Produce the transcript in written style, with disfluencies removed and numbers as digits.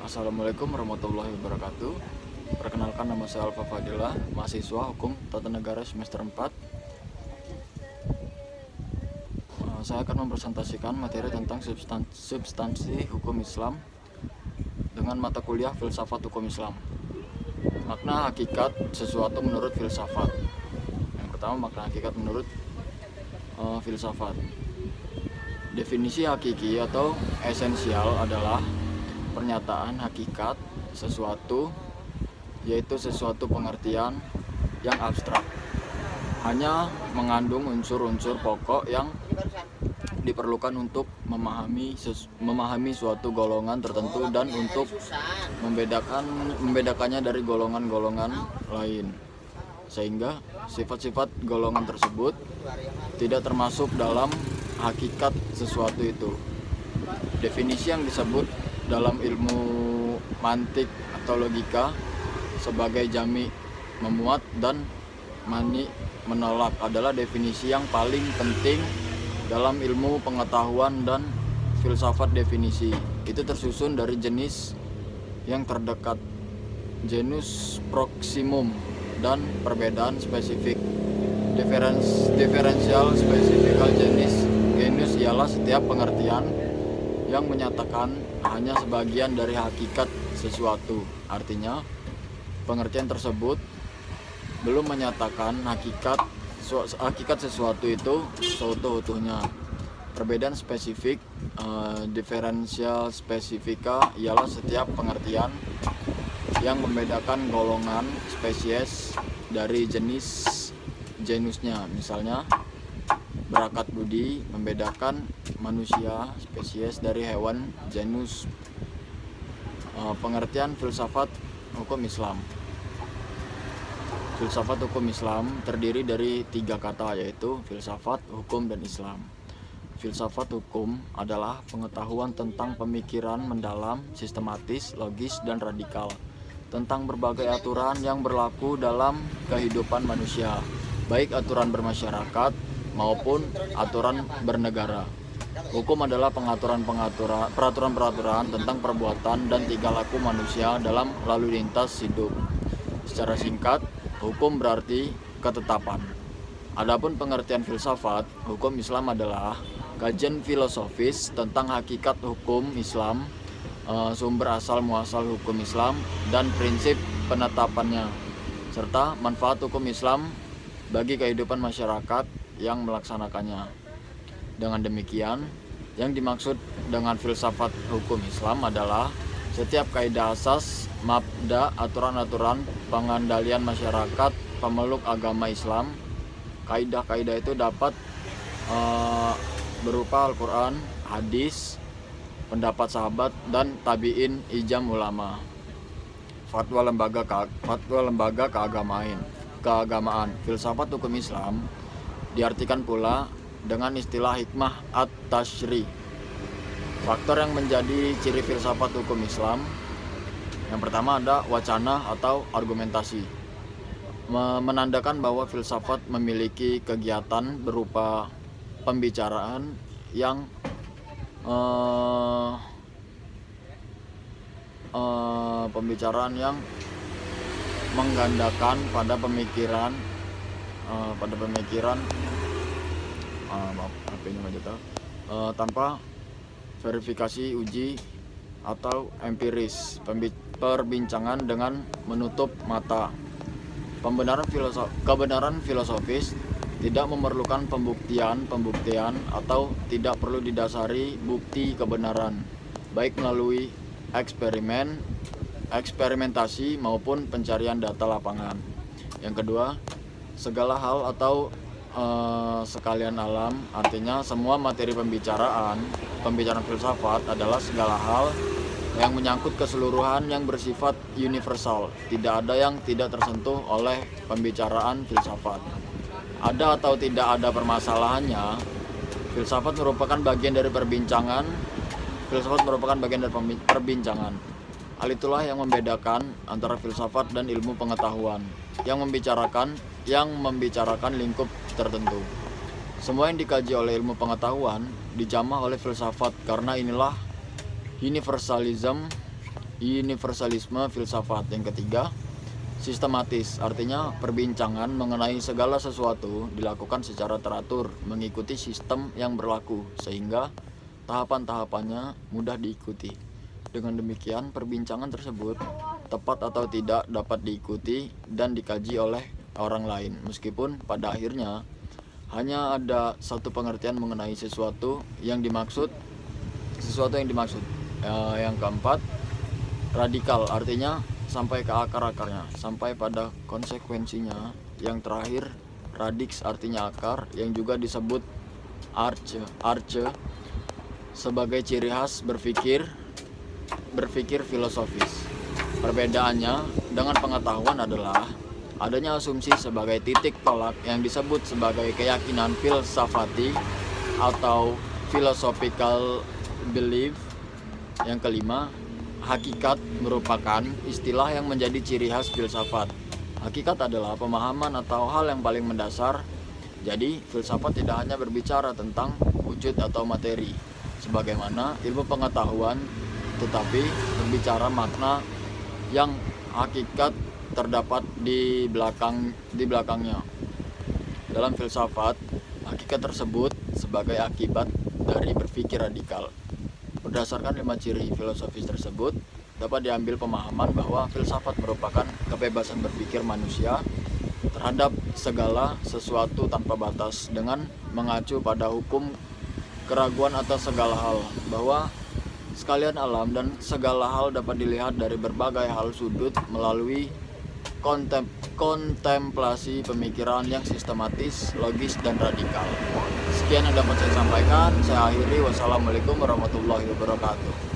Assalamualaikum warahmatullahi wabarakatuh. Perkenalkan, nama saya Alfa Fadila, mahasiswa Hukum Tata Negara semester 4. Saya akan mempresentasikan materi tentang substansi hukum Islam dengan mata kuliah filsafat hukum Islam. Makna hakikat sesuatu menurut filsafat. Yang pertama, makna hakikat menurut filsafat. Definisi hakiki atau esensial adalah pernyataan hakikat sesuatu, yaitu sesuatu pengertian yang abstrak, hanya mengandung unsur-unsur pokok yang diperlukan untuk memahami suatu golongan tertentu dan untuk membedakannya dari golongan-golongan lain, sehingga sifat-sifat golongan tersebut tidak termasuk dalam hakikat sesuatu itu. Definisi yang disebut dalam ilmu mantik atau logika sebagai jami memuat dan mani menolak adalah definisi yang paling penting dalam ilmu pengetahuan dan filsafat. Definisi itu tersusun dari jenis yang terdekat, genus proximum, dan perbedaan spesifik. Diferensial spesifikal genus ialah setiap pengertian yang menyatakan hanya sebagian dari hakikat sesuatu. Artinya, pengertian tersebut belum menyatakan hakikat sesuatu itu seutuh-utuhnya. Perbedaan spesifik, diferensial spesifika, ialah setiap pengertian yang membedakan golongan spesies dari genusnya. Misalnya, berakat budi membedakan manusia spesies dari hewan genus. Pengertian filsafat hukum Islam. Filsafat hukum Islam terdiri dari 3 kata, yaitu filsafat, hukum, dan Islam. Filsafat hukum adalah pengetahuan tentang pemikiran mendalam, sistematis, logis, dan radikal tentang berbagai aturan yang berlaku dalam kehidupan manusia, baik aturan bermasyarakat maupun aturan bernegara. Hukum adalah peraturan-peraturan tentang perbuatan dan tingkah laku manusia dalam lalu lintas hidup. Secara singkat, hukum berarti ketetapan. Adapun pengertian filsafat, hukum Islam adalah kajian filosofis tentang hakikat hukum Islam, sumber asal muasal hukum Islam, dan prinsip penetapannya, serta manfaat hukum Islam bagi kehidupan masyarakat yang melaksanakannya. Dengan demikian, yang dimaksud dengan filsafat hukum Islam adalah setiap kaidah asas, mabda, aturan-aturan pengendalian masyarakat pemeluk agama Islam. Kaidah-kaidah itu dapat berupa Al-Quran, hadis, pendapat sahabat, dan tabi'in, ijam ulama. Fatwa lembaga keagamaan. Filsafat hukum Islam diartikan pula dengan istilah hikmah at-tashri. Faktor yang menjadi ciri filsafat hukum Islam, yang pertama ada wacana atau argumentasi, menandakan bahwa filsafat memiliki kegiatan berupa pembicaraan yang menggandakan pada pemikiran tanpa verifikasi uji atau empiris, perbincangan dengan menutup mata. Kebenaran filosofis tidak memerlukan pembuktian atau tidak perlu didasari bukti kebenaran, baik melalui eksperimentasi maupun pencarian data lapangan. Yang kedua, segala hal atau sekalian alam, artinya semua materi pembicaraan filsafat adalah segala hal yang menyangkut keseluruhan yang bersifat universal. Tidak ada yang tidak tersentuh oleh pembicaraan filsafat. Ada atau tidak ada permasalahannya, filsafat merupakan bagian dari perbincangan. Hal itulah yang membedakan antara filsafat dan ilmu pengetahuan yang membicarakan lingkup tertentu. Semua yang dikaji oleh ilmu pengetahuan dijamah oleh filsafat, karena inilah universalism universalisme filsafat. Yang ketiga, sistematis, artinya perbincangan mengenai segala sesuatu dilakukan secara teratur, mengikuti sistem yang berlaku, sehingga tahapan-tahapannya mudah diikuti. Dengan demikian, perbincangan tersebut tepat atau tidak dapat diikuti dan dikaji oleh orang lain, meskipun pada akhirnya hanya ada satu pengertian mengenai sesuatu yang dimaksud. Yang keempat, radikal, artinya sampai ke akar-akarnya, sampai pada konsekuensinya. Yang terakhir, radix, artinya akar, yang juga disebut arche sebagai ciri khas berpikir filosofis. Perbedaannya dengan pengetahuan adalah adanya asumsi sebagai titik tolak yang disebut sebagai keyakinan filsafati atau philosophical belief. Yang kelima, hakikat merupakan istilah yang menjadi ciri khas filsafat. Hakikat adalah pemahaman atau hal yang paling mendasar. Jadi, filsafat tidak hanya berbicara tentang wujud atau materi, sebagaimana ilmu pengetahuan, tetapi berbicara makna yang hakikat terdapat di belakangnya. Dalam filsafat, hakikat tersebut sebagai akibat dari berpikir radikal. Berdasarkan 5 ciri filosofis tersebut, dapat diambil pemahaman bahwa filsafat merupakan kebebasan berpikir manusia terhadap segala sesuatu tanpa batas, dengan mengacu pada hukum keraguan atas segala hal, bahwa sekalian alam dan segala hal dapat dilihat dari berbagai hal sudut melalui kontemplasi pemikiran yang sistematis, logis, dan radikal. Sekian yang dapat saya sampaikan. Saya akhiri. Wassalamualaikum warahmatullahi wabarakatuh.